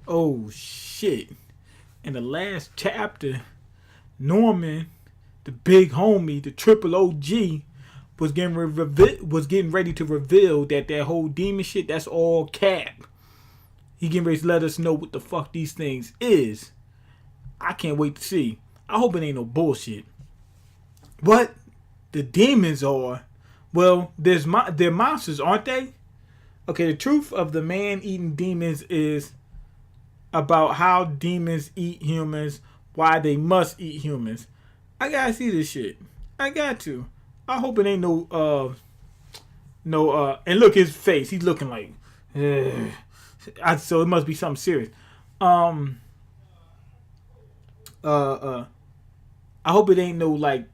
Oh shit! In the last chapter, Norman, the big homie, the triple OG, was getting ready to reveal that whole demon shit, that's all cap. He getting ready to let us know what the fuck these things is. I can't wait to see. I hope it ain't no bullshit. What the demons are? Well, they're monsters, aren't they? Okay, the truth of the man-eating demons is about how demons eat humans, why they must eat humans. I gotta see this shit. I got to. I hope it ain't and look his face. He's looking like, so it must be something serious. Um, I hope it ain't no like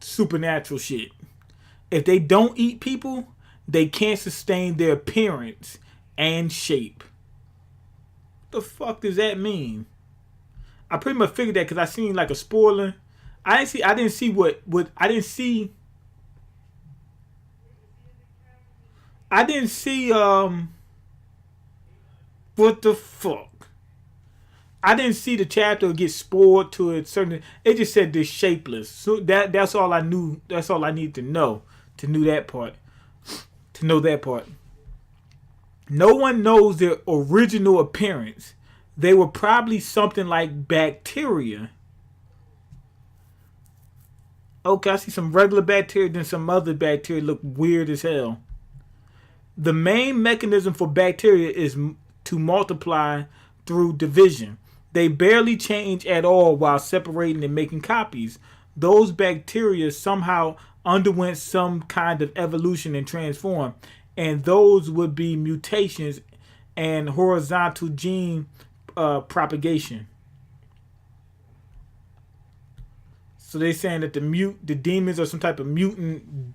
supernatural shit. If they don't eat people, they can't sustain their appearance and shape. What the fuck does that mean? I pretty much figured that because I seen like a spoiler. I didn't see what I didn't see. I didn't see what the fuck. I didn't see the chapter get spoiled to a certain. It just said they're shapeless. So that's all I knew. That's all I need to know know that part. To know that part. No one knows their original appearance. They were probably something like bacteria. Okay, I see some regular bacteria, then some other bacteria look weird as hell. The main mechanism for bacteria is to multiply through division. They barely change at all while separating and making copies. Those bacteria somehow underwent some kind of evolution and transformed, and those would be mutations and horizontal gene propagation. So they're saying that the demons are some type of mutant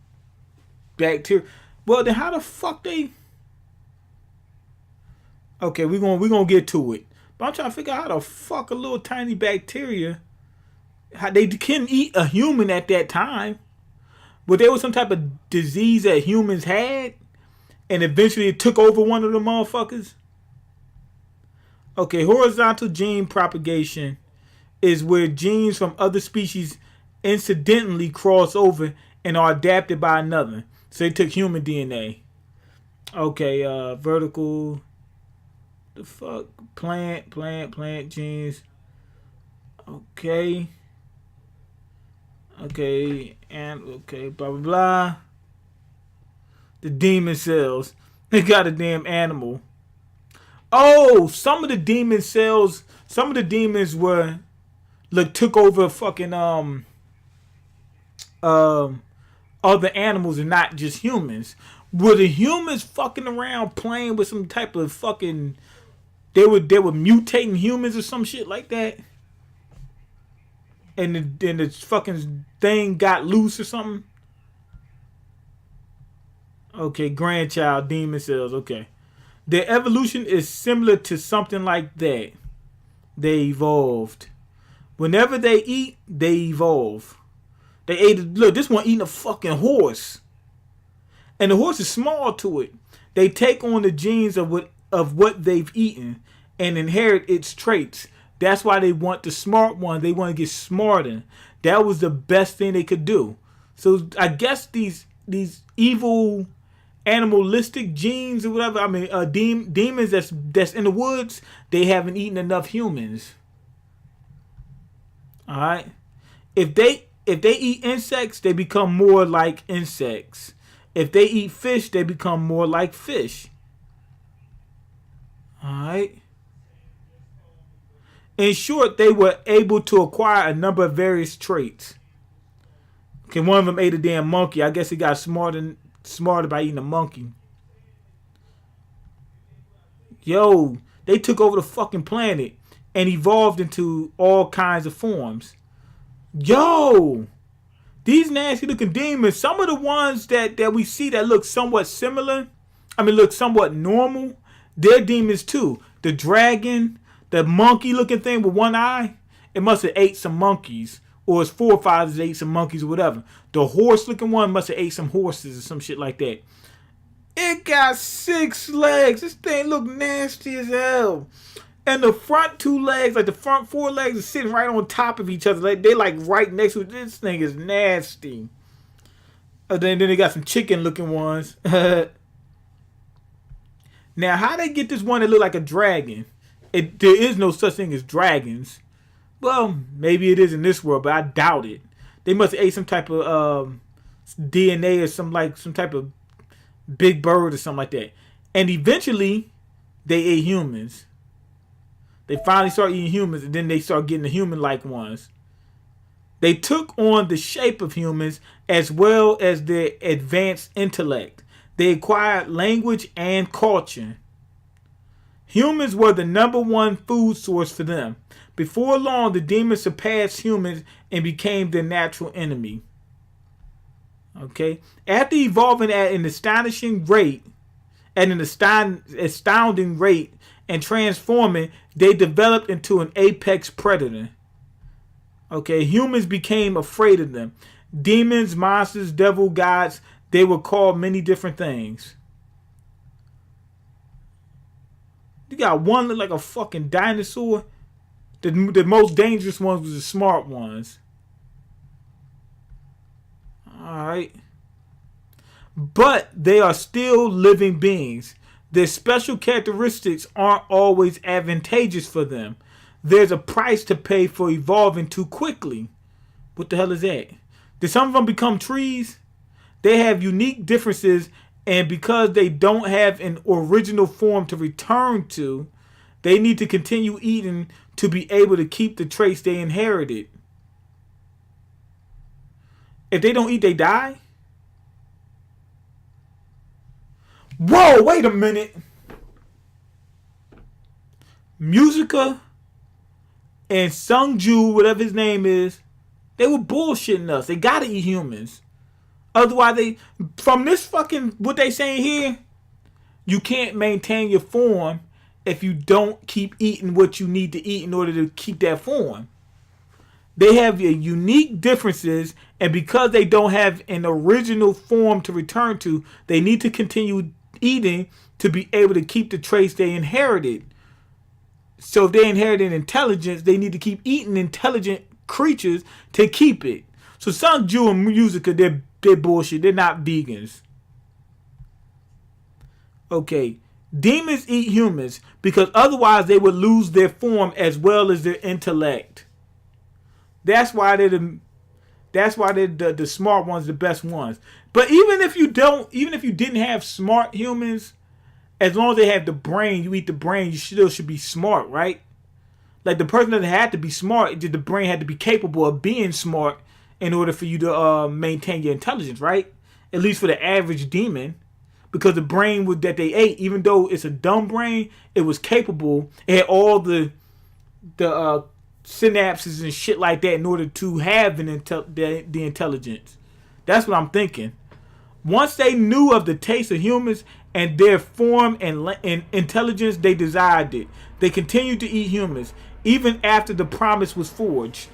bacteria. Well, then how the fuck they? Okay, we're gonna get to it. But I'm trying to figure out how the fuck a little tiny bacteria, how they couldn't eat a human at that time. But there was some type of disease that humans had, and eventually it took over one of the motherfuckers. Okay, horizontal gene propagation is where genes from other species incidentally cross over and are adapted by another. So they took human DNA. Okay, vertical. The fuck? Plant genes. Okay. Okay, and okay, blah blah blah. The demon cells. They got a damn animal. Oh, some of the demon cells, some of the demons were took over fucking other animals and not just humans. Were the humans fucking around playing with some type of fucking they were mutating humans or some shit like that? And the fucking thing got loose or something? Okay, grandchild demon cells, okay. Their evolution is similar to something like that. They evolved. Whenever they eat, they evolve. They ate. Look, this one eating a fucking horse, and the horse is small to it. They take on the genes of what they've eaten and inherit its traits. That's why they want the smart one. They want to get smarter. That was the best thing they could do. So I guess these evil animalistic genes or whatever. I mean, demons that's in the woods. They haven't eaten enough humans. All right. If they eat insects, they become more like insects. If they eat fish, they become more like fish. All right. In short, they were able to acquire a number of various traits. Okay, one of them ate a damn monkey. I guess he got smarter by eating a monkey. Yo, they took over the fucking planet and evolved into all kinds of forms. Yo, these nasty looking demons, some of the ones that we see that look somewhat similar, look somewhat normal, they're demons too. The dragon, the monkey looking thing with one eye, it must have ate some monkeys. Or his forefathers ate some monkeys or whatever. The horse looking one must have ate some horses or some shit like that. It got 6 legs. This thing look nasty as hell. And the front two legs, like the front four legs, are sitting right on top of each other. Like they like right next to it. This thing is nasty. Then they got some chicken looking ones. Now, how they get this one that look like a dragon? There is no such thing as dragons. Well, maybe it is in this world, but I doubt it. They must have ate some type of DNA or some type of big bird or something like that. And eventually, they ate humans. They finally start eating humans, and then they start getting the human-like ones. They took on the shape of humans as well as their advanced intellect. They acquired language and culture. Humans were the number one food source for them. Before long, the demons surpassed humans and became their natural enemy. Okay? After evolving at an astounding rate, and transforming, they developed into an apex predator. Okay, humans became afraid of them. Demons, monsters, devil, gods, they were called many different things. You got one look like a fucking dinosaur. The most dangerous ones was the smart ones. Alright. But they are still living beings. Their special characteristics aren't always advantageous for them. There's a price to pay for evolving too quickly. What the hell is that? Did some of them become trees? They have unique differences, and because they don't have an original form to return to, they need to continue eating to be able to keep the traits they inherited. If they don't eat, they die? Whoa, wait a minute. Musica and Sungju, whatever his name is, they were bullshitting us. They gotta eat humans. Otherwise, from this fucking, what they saying here, you can't maintain your form if you don't keep eating what you need to eat in order to keep that form. They have unique differences, and because they don't have an original form to return to, they need to continue eating to be able to keep the traits they inherited. So if they inherited intelligence, they need to keep eating intelligent creatures to keep it. So Sungju and Musica, they're bullshit. They're not vegans. Okay. Demons eat humans because otherwise they would lose their form as well as their intellect. That's why they're the smart ones, the best ones. But even if you didn't have smart humans, as long as they have the brain, you eat the brain, you still should be smart, right? Like the person doesn't have to be smart, the brain had to be capable of being smart in order for you to maintain your intelligence, right? At least for the average demon. Because the brain that they ate, even though it's a dumb brain, it was capable. It had all the synapses and shit like that in order to have the intelligence. That's what I'm thinking. Once they knew of the taste of humans and their form and intelligence, they desired it. They continued to eat humans, even after the promise was forged.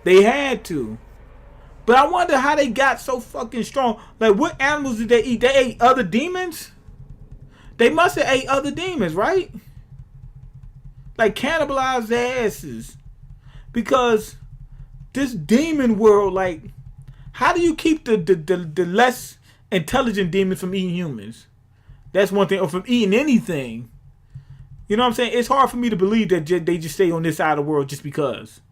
They had to. But I wonder how they got so fucking strong. Like, what animals did they eat? They ate other demons? They must have ate other demons, right? Like, cannibalized their asses. Because this demon world, like, how do you keep the less intelligent demons from eating humans? That's one thing. Or from eating anything. You know what I'm saying? It's hard for me to believe that they just stay on this side of the world just because.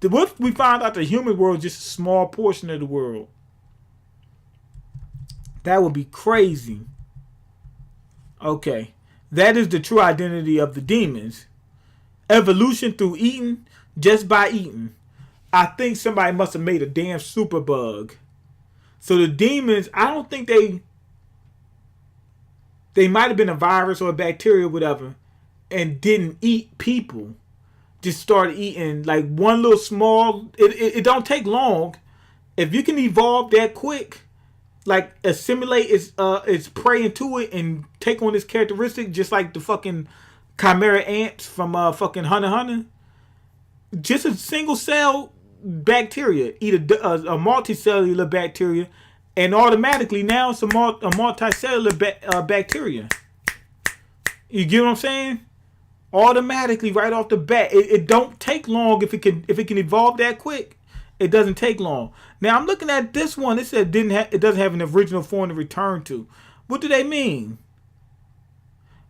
What if we find out the human world is just a small portion of the world? That would be crazy. Okay. That is the true identity of the demons. Evolution through eating, just by eating. I think somebody must have made a damn super bug. So the demons, I don't think they might have been a virus or a bacteria or whatever and didn't eat people. Just started eating like one little small. It don't take long. If you can evolve that quick, like assimilate its prey into it and take on its characteristic, just like the fucking chimera ants from fucking Hunter x Hunter. Just a single cell bacteria eat a multicellular bacteria, and automatically now it's a multicellular bacteria. You get what I'm saying? Automatically, right off the bat, it don't take long if it can evolve that quick. It doesn't take long. Now I'm looking at this one. It said it doesn't have an original form to return to. What do they mean?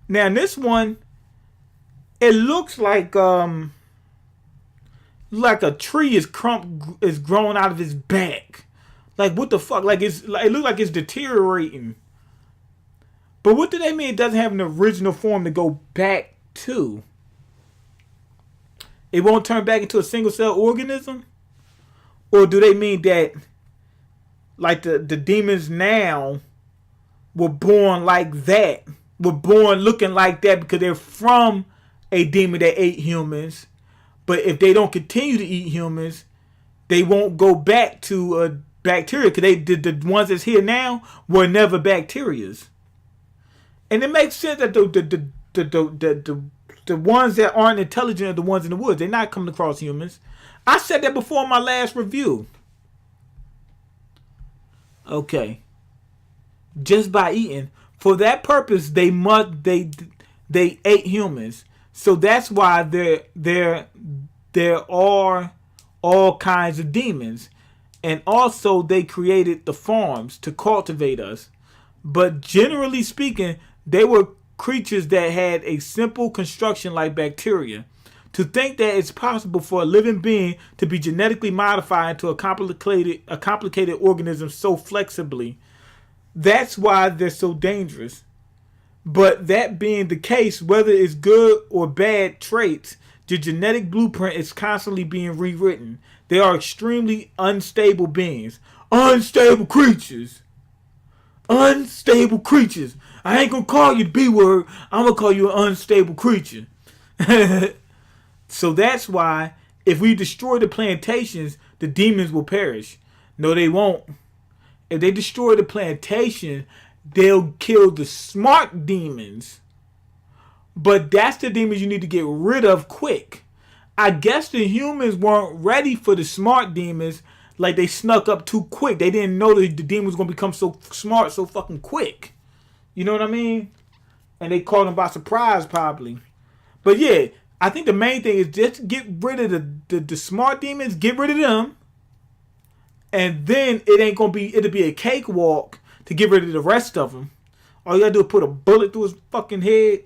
Now in this one, it looks like a tree is growing out of his back. Like what the fuck? It looks like it's deteriorating. But what do they mean? It doesn't have an original form to go back to. It won't turn back into a single cell organism? Or do they mean that like the demons now were born like that? Were born looking like that because they're from a demon that ate humans. But if they don't continue to eat humans, they won't go back to bacteria because the ones that's here now were never bacterias. And it makes sense that the ones that aren't intelligent are the ones in the woods. They're not coming across humans. I said that before in my last review. Okay. Just by eating. For that purpose, they ate humans. So that's why there are all kinds of demons. And also they created the farms to cultivate us. But generally speaking, they were creatures that had a simple construction like bacteria. To think that it's possible for a living being to be genetically modified into a complicated organism so flexibly, that's why they're so dangerous. But that being the case, whether it's good or bad traits, your genetic blueprint is constantly being rewritten. They are extremely unstable beings. Unstable creatures. Unstable creatures. I ain't gonna call you the B word. I'm gonna call you an unstable creature. So that's why if we destroy the plantations, the demons will perish. No, they won't. If they destroy the plantation, they'll kill the smart demons. But that's the demons you need to get rid of quick. I guess the humans weren't ready for the smart demons. Like they snuck up too quick. They didn't know that the demons was going to become so smart so fucking quick. You know what I mean? And they caught them by surprise probably. But yeah, I think the main thing is just get rid of the smart demons. Get rid of them. And then it'll be a cakewalk to get rid of the rest of them. All you gotta do is put a bullet through his fucking head.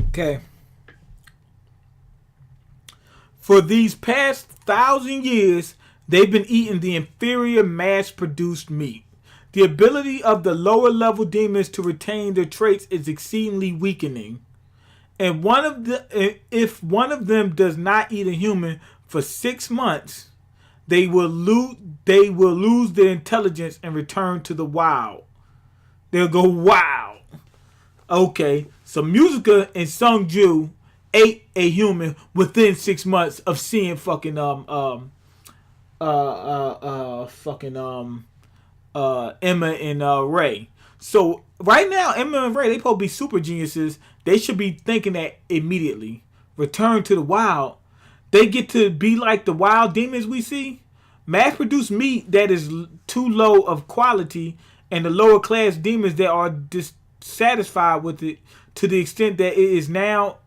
Okay. For these past 1,000 years, they've been eating the inferior mass-produced meat. The ability of the lower-level demons to retain their traits is exceedingly weakening. And if one of them does not eat a human for 6 months, they will lose their intelligence and return to the wild. They'll go wild. Okay, so Musica and Sungju ate a human within 6 months of seeing fucking Emma and Ray. So right now, Emma and Ray, they supposed to be super geniuses. They should be thinking that immediately. Return to the wild. They get to be like the wild demons we see. Mass-produced meat that is too low of quality, and the lower class demons that are dissatisfied with it to the extent that it is now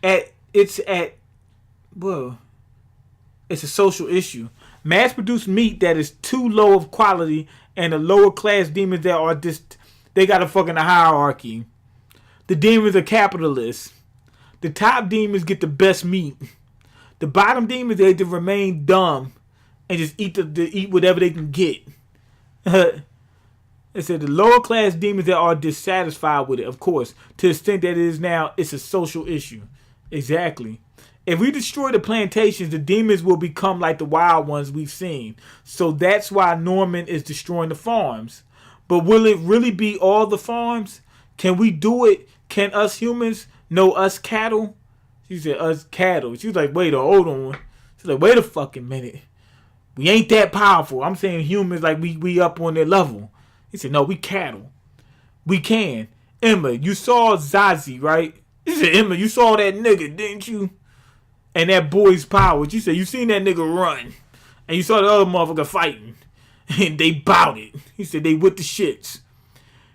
it's a social issue. Mass-produced meat that is too low of quality, and the lower class demons that are they got a fucking hierarchy. The demons are capitalists. The top demons get the best meat. The bottom demons, they just remain dumb and just eat whatever they can get. It said the lower class demons that are dissatisfied with it, of course, to the extent that it's a social issue. Exactly. If we destroy the plantations, the demons will become like the wild ones we've seen. So that's why Norman is destroying the farms. But will it really be all the farms? Can we do it? Can us humans know us cattle? She said us cattle. She was like, wait, hold on. She's like, wait a fucking minute. We ain't that powerful. I'm saying humans like we up on their level. He said, no, we cattle. We can. Emma, you saw Zazie, right? He said, Emma, you saw that nigga, didn't you? And that boy's powers. You said you seen that nigga run. And you saw the other motherfucker fighting. And they bout it. He said they with the shits.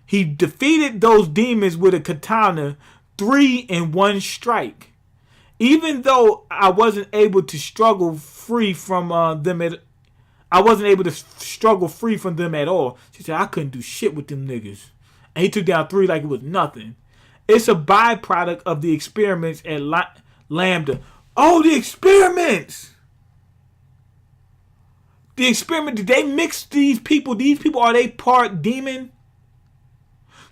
He defeated those demons with a katana 3 in one strike. Even though I wasn't able to struggle free from them I wasn't able to struggle free from them at all. She said, I couldn't do shit with them niggas. And he took down 3 like it was nothing. It's a byproduct of the experiments at Lambda. Oh, the experiments! The experiment, did they mix these people? These people, are they part demon?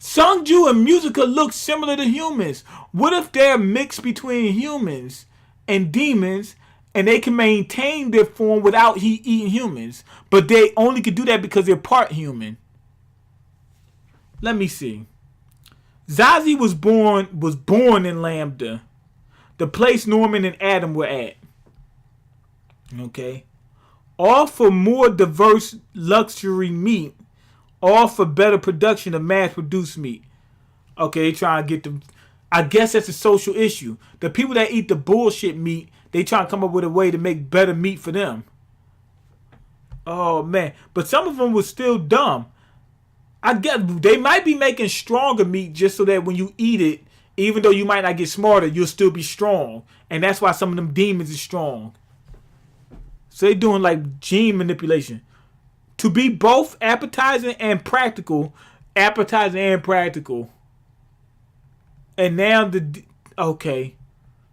Sungju and Musica look similar to humans. What if they're mixed between humans and demons, and they can maintain their form without eating humans? But they only can do that because they're part human. Let me see. Zazie was born in Lambda, the place Norman and Adam were at. Okay. All for more diverse luxury meat. All for better production of mass-produced meat. Okay, trying to get the... I guess that's a social issue. The people that eat the bullshit meat, they trying to come up with a way to make better meat for them. Oh, man. But some of them was still dumb. I guess they might be making stronger meat just so that when you eat it, even though you might not get smarter, you'll still be strong. And that's why some of them demons is strong. So they doing like gene manipulation. To be both appetizing and practical. Appetizing and practical. And now okay.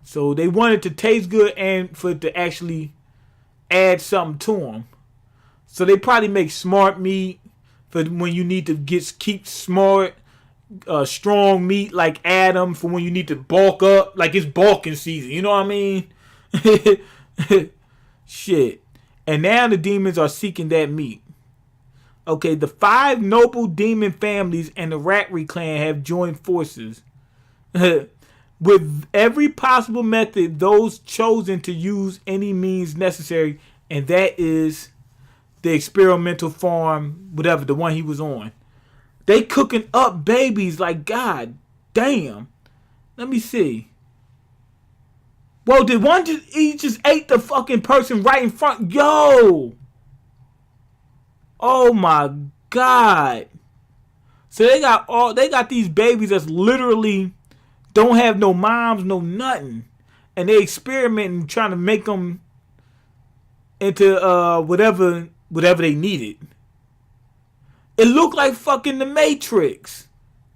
So they wanted to taste good and for it to actually add something to them. So they probably make smart meat for when you need to keep smart, strong meat like Adam for when you need to bulk up. Like it's bulking season. You know what I mean? Shit. And now the demons are seeking that meat. Okay, the 5 noble demon families and the Ratri clan have joined forces. With every possible method, those chosen to use any means necessary, and that is the experimental farm, whatever, the one he was on. They cooking up babies like, God damn. Let me see. Whoa, did one he just ate the fucking person right in front? Yo! Oh my God. So they got these babies that's literally don't have no moms, no nothing. And they experimenting trying to make them into whatever they needed. It looked like fucking the Matrix.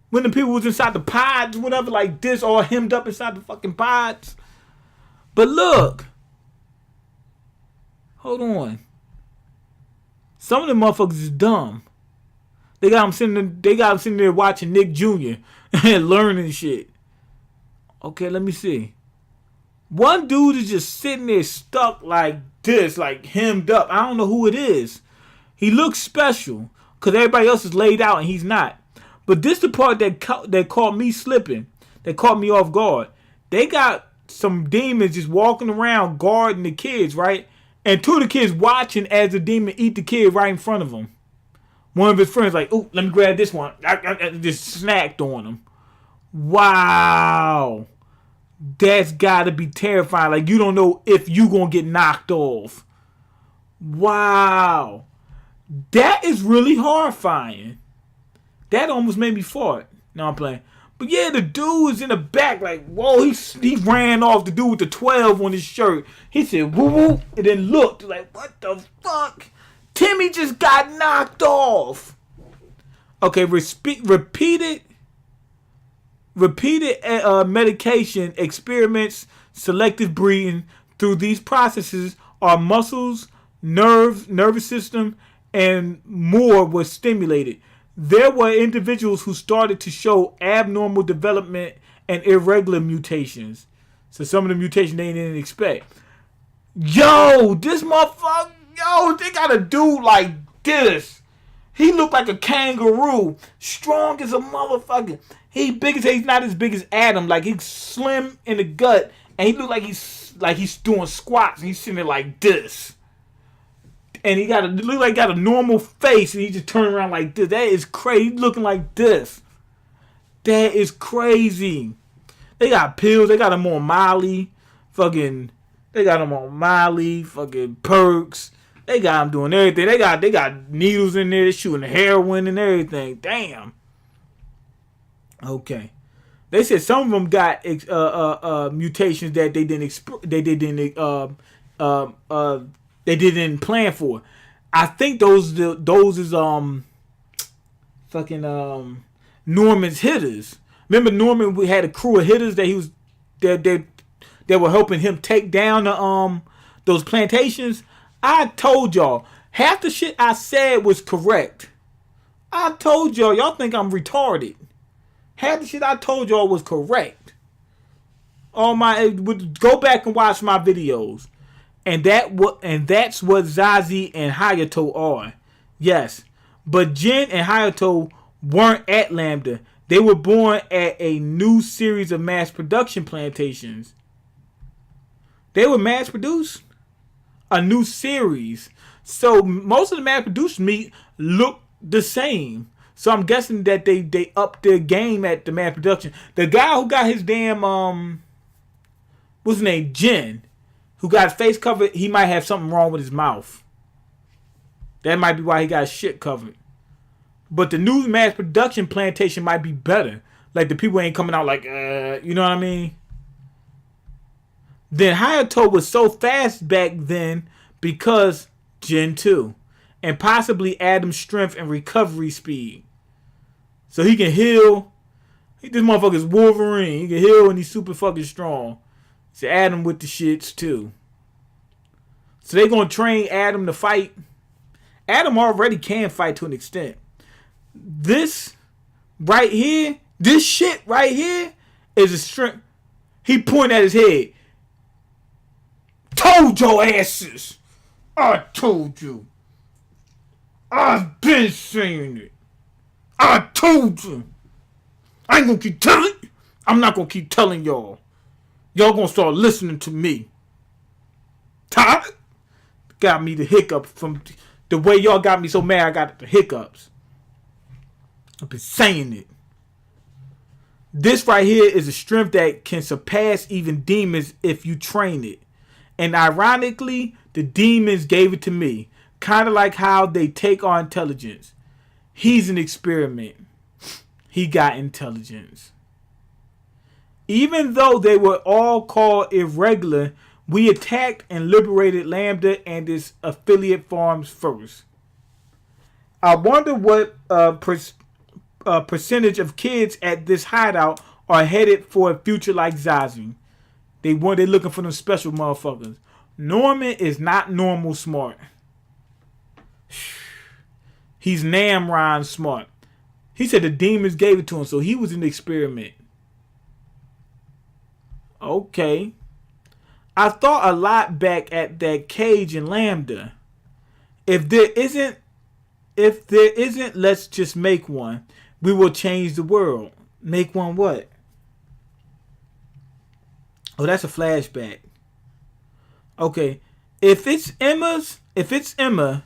When the people was inside the pods, whatever, like this, all hemmed up inside the fucking pods. But look. Hold on. Some of them motherfuckers is dumb. They got them sitting there watching Nick Jr. and learning shit. Okay, let me see. One dude is just sitting there stuck like this, like hemmed up. I don't know who it is. He looks special because everybody else is laid out and he's not. But this is the part that caught me slipping. That caught me off guard. They got some demons just walking around guarding the kids, right? And 2 of the kids watching as the demon eat the kid right in front of him. One of his friends like, "Ooh, let me grab this one." I just snacked on him. Wow. That's got to be terrifying. Like, you don't know if you going to get knocked off. Wow. That is really horrifying. That almost made me fart. No, I'm playing. But yeah, the dude was in the back like, whoa, he ran off, the dude with the 12 on his shirt. He said, woo woo, and then looked like, what the fuck? Timmy just got knocked off. Okay, repeated medication experiments, selective breeding. Through these processes, our muscles, nervous system, and more was stimulated. There were individuals who started to show abnormal development and irregular mutations. So some of the mutations they didn't expect. Yo, this motherfucker, they got a dude like this. He looked like a kangaroo, strong as a motherfucker. He's not as big as Adam. Like, he's slim in the gut, and he looked like he's doing squats, and he's sitting there like this. And he look like he got a normal face, and he just turned around like this. That is crazy. He's looking like this. That is crazy. They got pills. They got him on Molly. They got him on Molly. Fucking perks. They got him doing everything. They got needles in there. They shooting heroin and everything. Damn. Okay. They said some of them got mutations that uh, uh, they didn't plan for. I think those is fucking Norman's hitters. Remember Norman? We had a crew of hitters that he was that were helping him take down the those plantations. I told y'all half the shit I said was correct. I told y'all think I'm retarded. Half the shit I told y'all was correct. Go back and watch my videos. And that's what Zazie and Hayato are. Yes. But Jin and Hayato weren't at Lambda. They were born at a new series of mass production plantations. They were mass produced? A new series. So most of the mass produced meat look the same. So I'm guessing that they upped their game at the mass production. The guy who got his damn what's his name? Jin, who got his face covered, he might have something wrong with his mouth. That might be why he got his shit covered. But the new mass production plantation might be better. Like the people ain't coming out like, you know what I mean? Then Hayato was so fast back then because Gen 2. And possibly Adam's strength and recovery speed. So he can heal. This motherfucker's Wolverine. He can heal and he's super fucking strong. So Adam with the shits too. So they gonna train Adam to fight. Adam already can fight to an extent. This right here, this shit right here is a strength. He pointed at his head. Told your asses. I told you. I've been saying it. I told you. I ain't gonna keep telling. I'm not gonna keep telling y'all. Y'all gonna start listening to me. Todd got me the hiccup from the way y'all got me so mad. I got the hiccups. I've been saying it. This right here is a strength that can surpass even demons if you train it. And ironically, the demons gave it to me. Kind of like how they take our intelligence. He's an experiment. He got intelligence. Even though they were all called irregular, we attacked and liberated Lambda and its affiliate farms first. I wonder what percentage of kids at this hideout are headed for a future like Zazu. They're looking for them special motherfuckers. Norman is not normal smart. He's Namron smart. He said the demons gave it to him, so he was an experiment. Okay. I thought a lot back at that cage in Lambda. If there isn't, let's just make one. We will change the world. Make one what? Oh, that's a flashback. Okay. If it's Emma,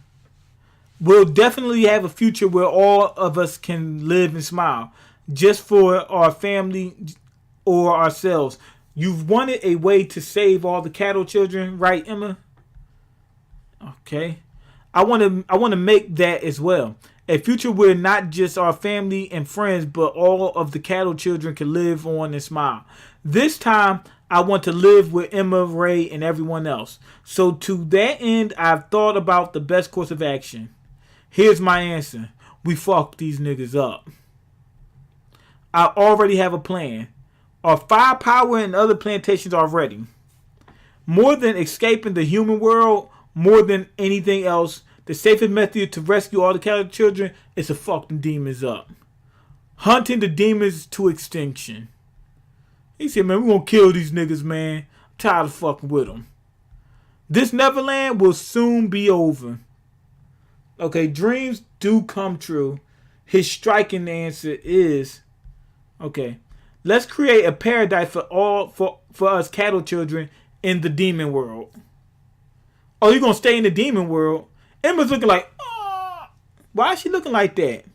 we'll definitely have a future where all of us can live and smile. Just for our family or ourselves. You've wanted a way to save all the cattle children, right, Emma? Okay. I want to make that as well. A future where not just our family and friends, but all of the cattle children can live on and smile. This time, I want to live with Emma, Ray, and everyone else. So to that end, I've thought about the best course of action. Here's my answer. We fuck these niggas up. I already have a plan. Our firepower and other plantations are ready. More than escaping the human world, more than anything else, the safest method to rescue all the cattle children is to fuck the demons up. Hunting the demons to extinction. He said, man, we gonna kill these niggas, man. I'm tired of fucking with them. This Neverland will soon be over. Okay, dreams do come true. His striking answer is, okay, let's create a paradise for us cattle children in the demon world. Oh, you're gonna stay in the demon world? Emma's looking like, oh, why is she looking like that?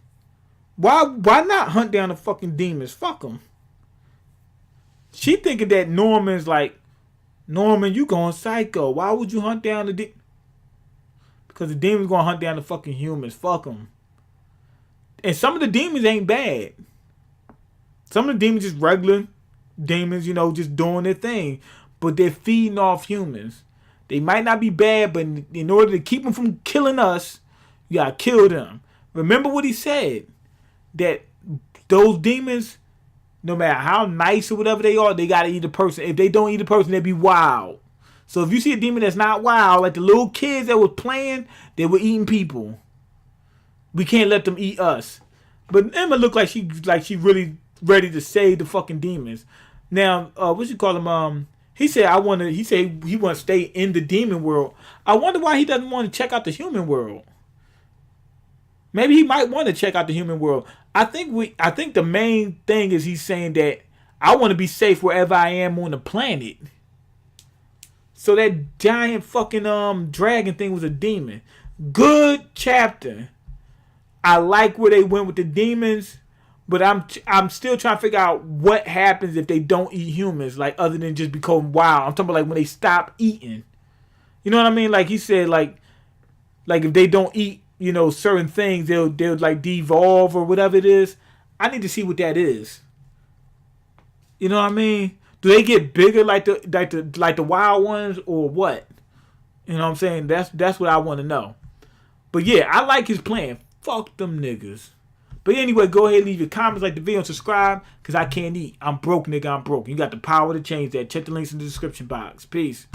Why not hunt down the fucking demons? Fuck them. She thinking that Norman's like, Norman, you going psycho. Why would you hunt down the demons? Because the demons gonna hunt down the fucking humans. Fuck them. And some of the demons ain't bad. Some of the demons just regular demons, you know, just doing their thing. But they're feeding off humans. They might not be bad, but in order to keep them from killing us, you gotta kill them. Remember what he said. That those demons, no matter how nice or whatever they are, they gotta eat a person. If they don't eat a person, they be wild. So if you see a demon that's not wild, like the little kids that was playing, they were eating people. We can't let them eat us. But Emma looked like she really ready to save the fucking demons. Now, what you call him? He said he want to stay in the demon world. I wonder why he doesn't want to check out the human world. Maybe he might want to check out the human world. I think the main thing is he's saying that I want to be safe wherever I am on the planet. So that giant fucking dragon thing was a demon. Good chapter. I like where they went with the demons, but I'm still trying to figure out what happens if they don't eat humans, like other than just become wild. I'm talking about like when they stop eating. You know what I mean? Like he said, like if they don't eat, you know, certain things, they'll like devolve or whatever it is. I need to see what that is. You know what I mean? Do they get bigger like the wild ones or what? You know what I'm saying? That's what I want to know. But yeah, I like his plan. Fuck them niggas. But anyway, go ahead and leave your comments, like the video, and subscribe. Because I can't eat. I'm broke, nigga. I'm broke. You got the power to change that. Check the links in the description box. Peace.